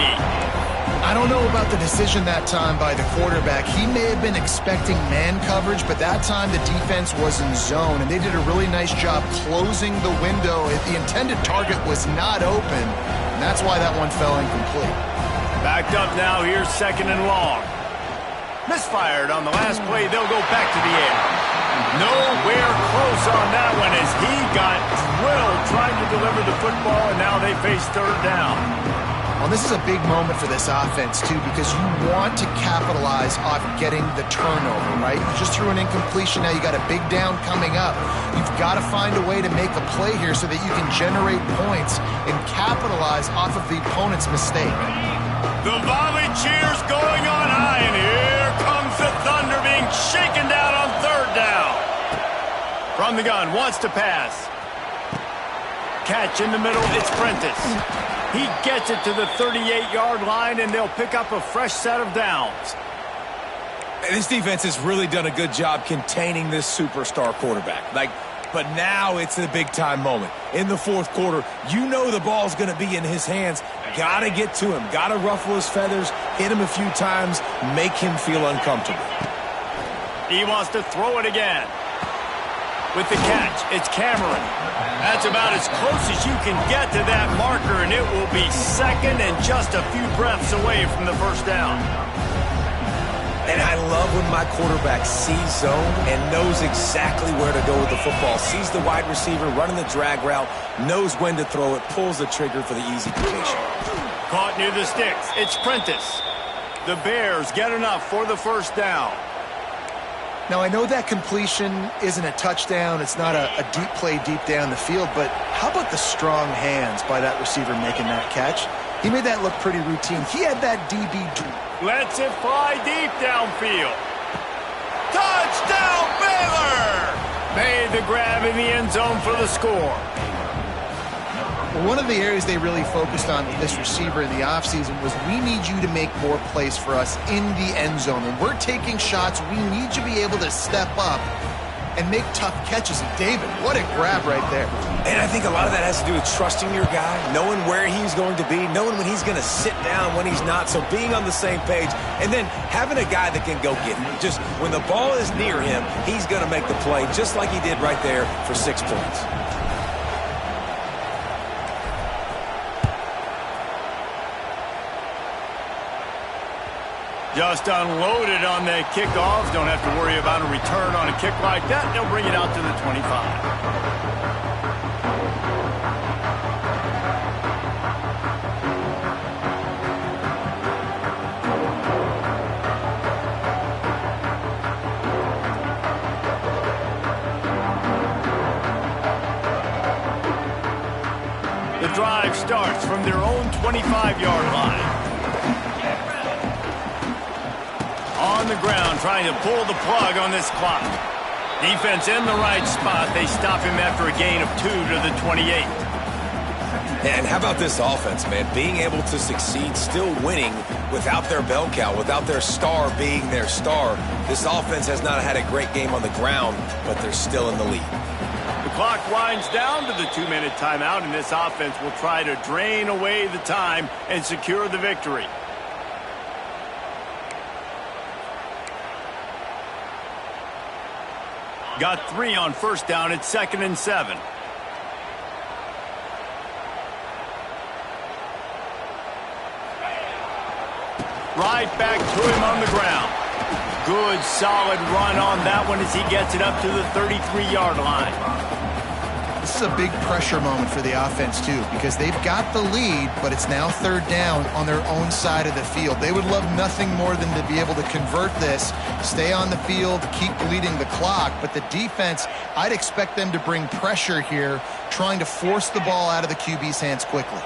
Speaker 2: I don't know about the decision that time by the quarterback. He may have been expecting man coverage, but that time the defense was in zone, and they did a really nice job closing the window. The intended target was not open, and that's why that one fell incomplete.
Speaker 1: Backed up now, here's second and long. Misfired on the last play, they'll go back to the air. Nowhere close on that one as he got drilled trying to deliver the football, and now they face third down.
Speaker 2: Well, this is a big moment for this offense, too, because you want to capitalize off getting the turnover, right? You just threw an incompletion. Now you got a big down coming up. You've got to find a way to make a play here so that you can generate points and capitalize off of the opponent's mistake.
Speaker 1: The volley cheers going on high, and here comes the Thunder being shaken down on third down. From the gun, wants to pass. Catch in the middle, it's Prentice. He gets it to the 38-yard line, and they'll pick up a fresh set of downs.
Speaker 3: This defense has really done a good job containing this superstar quarterback. But now it's a big-time moment. In the fourth quarter, you know the ball's going to be in his hands. Got to get to him. Got to ruffle his feathers, hit him a few times, make him feel uncomfortable.
Speaker 1: He wants to throw it again. With the catch, it's Cameron. That's about as close as you can get to that marker, and it will be second and just a few breaths away from the first down.
Speaker 3: And I love when my quarterback sees zone and knows exactly where to go with the football. Sees the wide receiver running the drag route, knows when to throw it, pulls the trigger for the easy completion.
Speaker 1: Caught near the sticks. It's Prentice. The Bears get enough for the first down.
Speaker 2: Now, I know that completion isn't a touchdown. It's not a deep play deep down the field, but how about the strong hands by that receiver making that catch? He made that look pretty routine. He had that DB.
Speaker 1: Lets it fly deep downfield. Touchdown, Baylor! Made the grab in the end zone for the score.
Speaker 2: One of the areas they really focused on with this receiver in the offseason was we need you to make more plays for us in the end zone. When we're taking shots, we need you to be able to step up and make tough catches. And David, what a grab right there.
Speaker 3: And I think a lot of that has to do with trusting your guy, knowing where he's going to be, knowing when he's going to sit down, when he's not. So being on the same page, and then having a guy that can go get him. Just when the ball is near him, he's going to make the play just like he did right there for 6 points.
Speaker 1: Just unloaded on the kickoff. Don't have to worry about a return on a kick like that. They'll bring it out to the 25. The drive starts from their own 25-yard line. On on the ground trying to pull the plug on this clock. Defense in the right spot. They stop him after a gain of 2 to the 28.
Speaker 3: And how about this offense, man? Being able to succeed, still winning without their bell cow, without their star being their star. This offense has not had a great game on the ground, but they're still in the lead.
Speaker 1: The clock winds down to the 2-minute timeout, and this offense will try to drain away the time and secure the victory. Got 3 on first down. It's 2nd and 7. Right back to him on the ground. Good, solid run on that one as he gets it up to the 33-yard line.
Speaker 2: This is a big pressure moment for the offense, too, because they've got the lead, but it's now 3rd down on their own side of the field. They would love nothing more than to be able to convert this, stay on the field, keep bleeding the clock. But the defense, I'd expect them to bring pressure here, trying to force the ball out of the QB's hands quickly.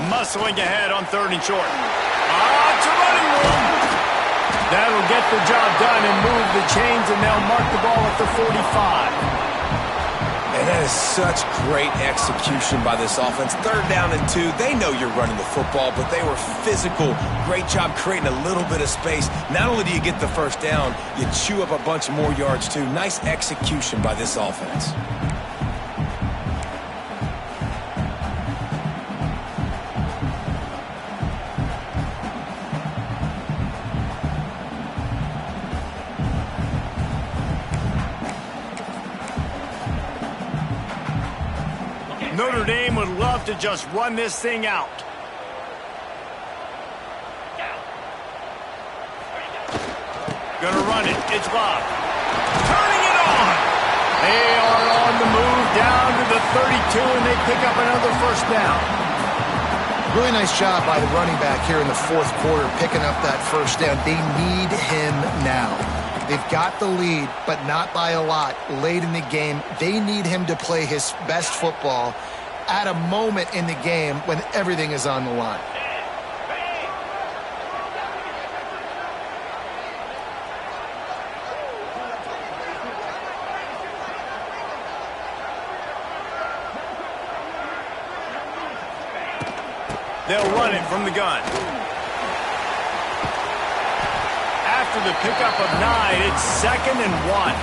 Speaker 1: Muscling ahead on 3rd and short. It's a running room. That'll get the job done and move the chains, and they'll mark the ball at the 45.
Speaker 3: And that is such great execution by this offense. 3rd down and 2. They know you're running the football, but they were physical. Great job creating a little bit of space. Not only do you get the first down, you chew up a bunch more yards, too. Nice execution by this offense.
Speaker 1: Notre Dame would love to just run this thing out. Gonna run it. It's Bob. Turning it on. They are on the move down to the 32, and they pick up another first down.
Speaker 2: Really nice job by the running back here in the 4th quarter, picking up that first down. They need him now. They've got the lead, but not by a lot. Late in the game, they need him to play his best football at a moment in the game when everything is on the line.
Speaker 1: They'll run it from the gun. After the pickup of 9, it's 2nd and 1.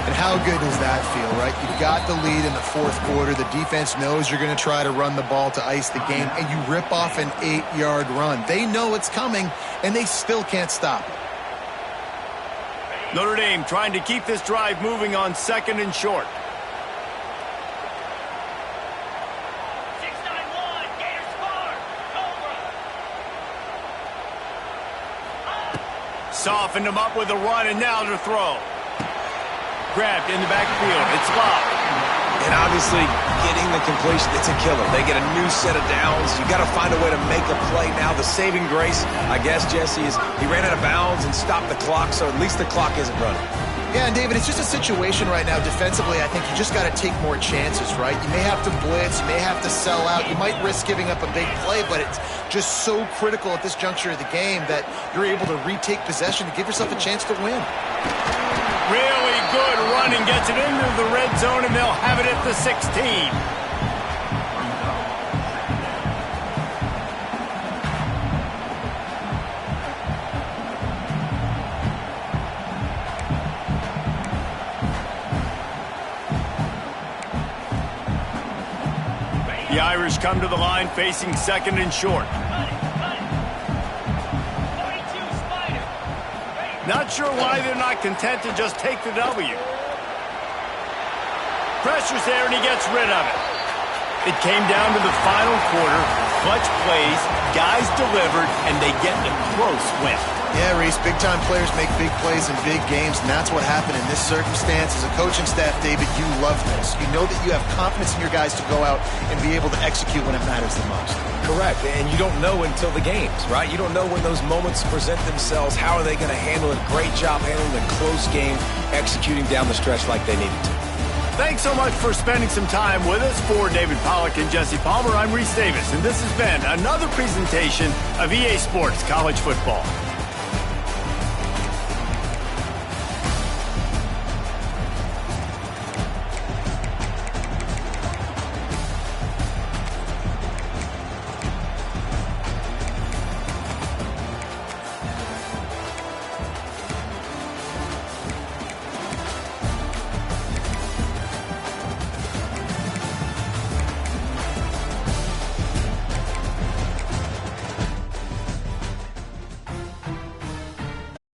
Speaker 2: And how good does that feel, right? You've got the lead in the 4th quarter. The defense knows you're going to try to run the ball to ice the game, and you rip off an 8-yard run. They know it's coming, and they still can't stop it.
Speaker 1: Notre Dame trying to keep this drive moving on 2nd and short. Softened him up with a run, and now to throw. Grabbed in the backfield. It's Bob.
Speaker 3: And obviously, getting the completion, it's a killer. They get a new set of downs. You got to find a way to make a play now. The saving grace, I guess, Jesse, is he ran out of bounds and stopped the clock, so at least the clock isn't running.
Speaker 2: Yeah, and David, it's just a situation right now defensively. I think you just got to take more chances, right? You may have to blitz, you may have to sell out, you might risk giving up a big play, but it's just so critical at this juncture of the game that you're able to retake possession to give yourself a chance to win.
Speaker 1: Really good running, gets it into the red zone, and they'll have it at the 16. The Irish come to the line facing 2nd and short. Not sure why they're not content to just take the W. Pressure's there, and he gets rid of it. It came down to the final quarter. Clutch plays, guys delivered, and they get the close win.
Speaker 2: Yeah, Reese, big-time players make big plays in big games, and that's what happened in this circumstance. As a coaching staff, David, you love this. You know that you have confidence in your guys to go out and be able to execute when it matters the most.
Speaker 3: Correct, and you don't know until the games, right? You don't know when those moments present themselves. How are they going to handle it? Great job handling a close game, executing down the stretch like they needed to.
Speaker 1: Thanks so much for spending some time with us. For David Pollack and Jesse Palmer, I'm Reese Davis, and this has been another presentation of EA Sports College Football.